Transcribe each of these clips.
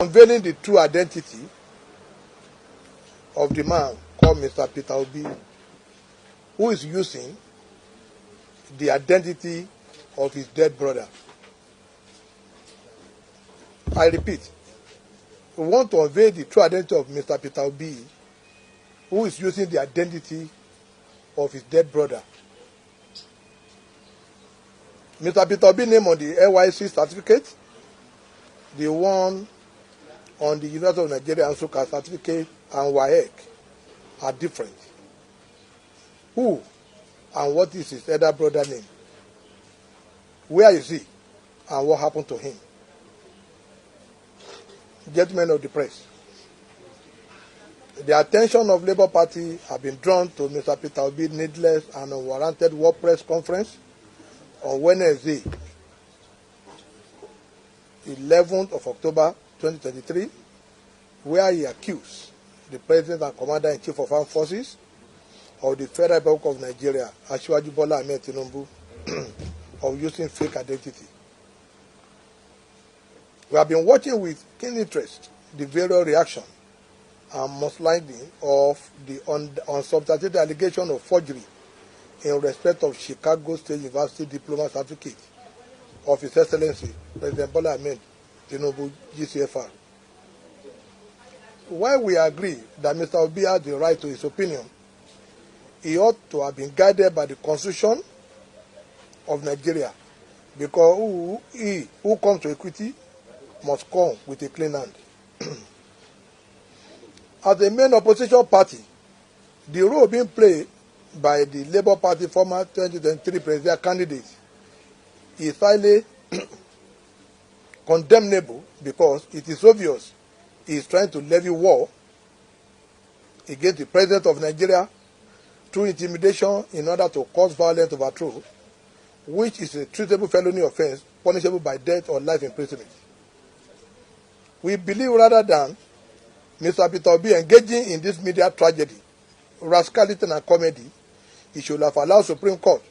unveiling the true identity of the man called Mr. Peter Obi, who is using the identity of his dead brother. I repeat, we want to unveil the true identity of Mr. Peter Obi, who is using the identity of his dead brother. Mr. Peter Obi's name on the NYSC certificate, the one on the University of Nigeria Nsukka certificate, and WAEC are different. Who and what is his elder brother name? Where is he and what happened to him? Gentlemen of the press, the attention of Labour Party have been drawn to Mr. Peter Obi's needless and unwarranted war press conference on Wednesday, 11th of October 2023, where he accused the President and Commander-in-Chief of Armed Forces of the Federal Republic of Nigeria, Asiwaju Bola Ahmed Tinubu, of using fake identity. We have been watching with keen interest the various reaction and mudslinging of the unsubstantiated allegation of forgery in respect of Chicago State University Diploma Certificate of His Excellency President Bola Ahmed Tinubu, GCFR. While we agree that Mr. Obi has the right to his opinion, he ought to have been guided by the Constitution of Nigeria, because who comes to equity must come with a clean hand. As a main opposition party, the role being played by the Labour Party former 2023 presidential candidate is highly condemnable, because it is obvious he is trying to levy war against the President of Nigeria through intimidation in order to cause violent overthrow, which is a treatable felony offense punishable by death or life imprisonment. We believe rather than Mr. Peter Obi engaging in this media tragedy, rascality and comedy, he should have allowed Supreme Court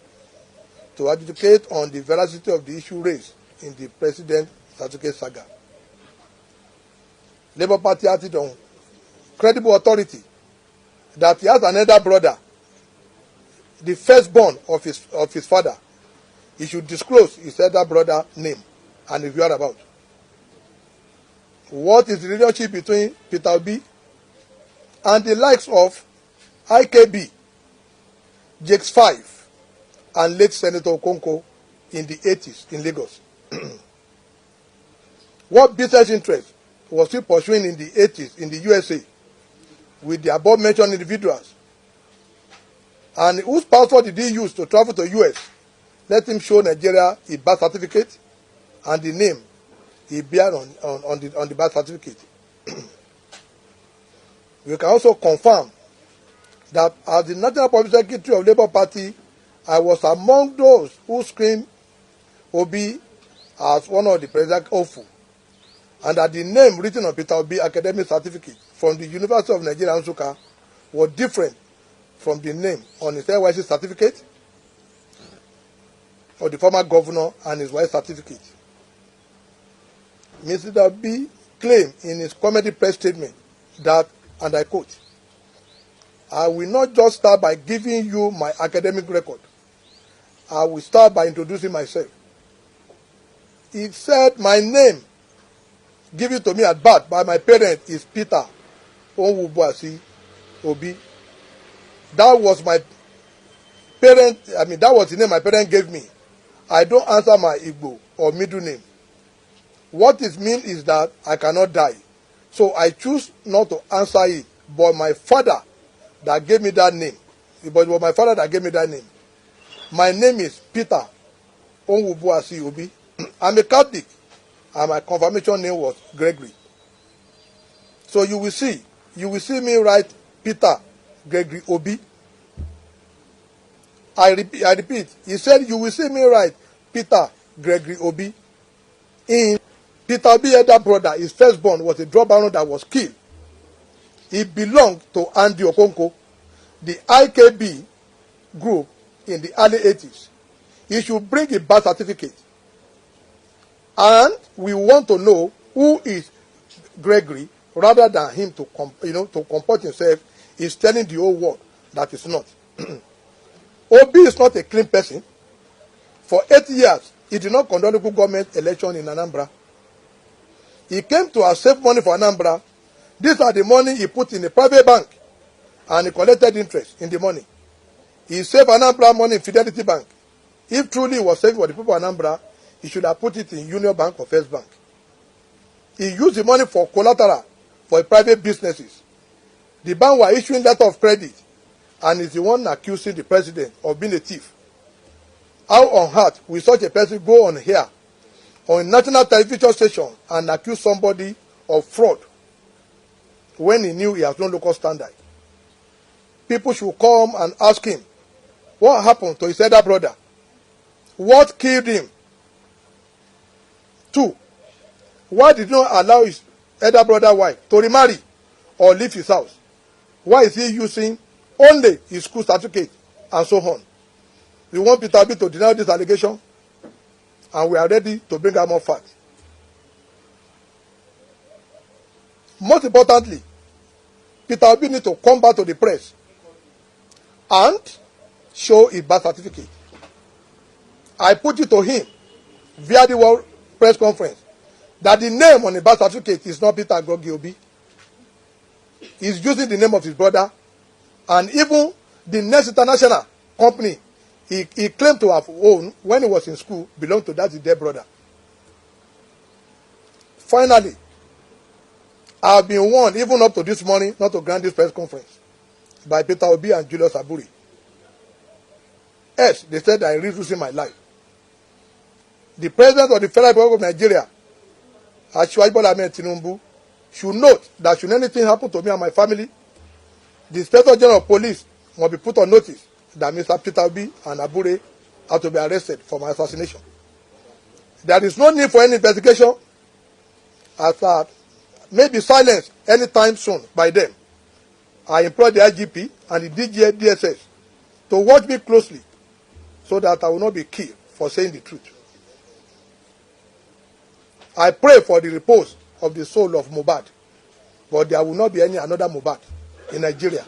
to adjudicate on the veracity of the issue raised in the President certificate saga. Labour Party acted on credible authority that he has an elder brother, the firstborn of his father. He should disclose his elder brother name and his whereabouts. What is the relationship between Peter Obi and the likes of IKB, Jakes 5, and late Senator Okonkwo in the 80s in Lagos? What business interest was he pursuing in the 80s in the USA with the above-mentioned individuals? And whose passport did he use to travel to US? Let him show Nigeria a birth certificate and the name he bears on the birth certificate. We can also confirm that as the National Public Secretary of Labour Party, I was among those who screened Obi as one of the president's hopeful, and that the name written on Peter Obi academic certificate from the University of Nigeria Nsukka was different from the name on his NYSC certificate of the former governor and his wife's certificate. Mr. Obi claimed in his comedy press statement that, and I quote, "I will not just start by giving you my academic record. I will start by introducing myself." He said, "My name given to me at birth by my parents is Peter Onwubuasi Obi. That was my that was the name my parents gave me. I don't answer my Igbo or middle name. What it means is that I cannot die. So I choose not to answer it, but my father that gave me that name. But it was my father that gave me that name. My name is Peter Onwubuasi Obi. I'm a Catholic, and my confirmation name was Gregory. So you will see me write Peter Gregory Obi. I repeat, he said you will see me write Peter Gregory Obi. In Peter Obi's elder brother, his firstborn, was a drug baron that was killed. He belonged to Andy Okonkwo, the IKB group in the early 80s. He should bring a birth certificate. And we want to know who is Gregory, rather than him to to comport himself, is telling the whole world that it's not. Obi is not a clean person. For 8 years, he did not conduct local government election in Anambra. He came to save money for Anambra. These are the money he put in a private bank, and he collected interest in the money. He saved Anambra money in Fidelity Bank. If truly he was saving for the people of Anambra, he should have put it in Union Bank or First Bank. He used the money for collateral for private businesses. The bank were issuing letter of credit, and is the one accusing the president of being a thief. How on earth will such a person go on here, on a national television station, and accuse somebody of fraud when he knew he has no local standard? People should come and ask him, what happened to his elder brother? What killed him? 2, why did he not allow his elder brother wife to remarry or leave his house? Why is he using only his school certificate and so on? We want Peter Obi to deny this allegation, and we are ready to bring out more facts. Most importantly, Peter Obi needs to come back to the press and show his birth certificate. I put it to him via the World Press Conference that the name on the birth certificate is not Peter Grogi Obi. He's using the name of his brother, and even the Next International company he claimed to have owned when he was in school belonged to that dead brother. Finally, I have been warned, even up to this morning, not to grant this press conference by Peter Obi and Julius Aburi. Yes, they said I risk losing my life. The President of the Federal Republic of Nigeria, Asiwaju Bola Ahmed Tinubu, should note that should anything happen to me and my family, the Inspector General of Police must be put on notice that Mr. Peter Obi and Abure are to be arrested for my assassination. There is no need for any investigation, as may be silenced anytime soon by them. I implore the IGP and the DSS to watch me closely so that I will not be killed for saying the truth. I pray for the repose of the soul of Mohbad, but there will not be any another Mohbad in Nigeria.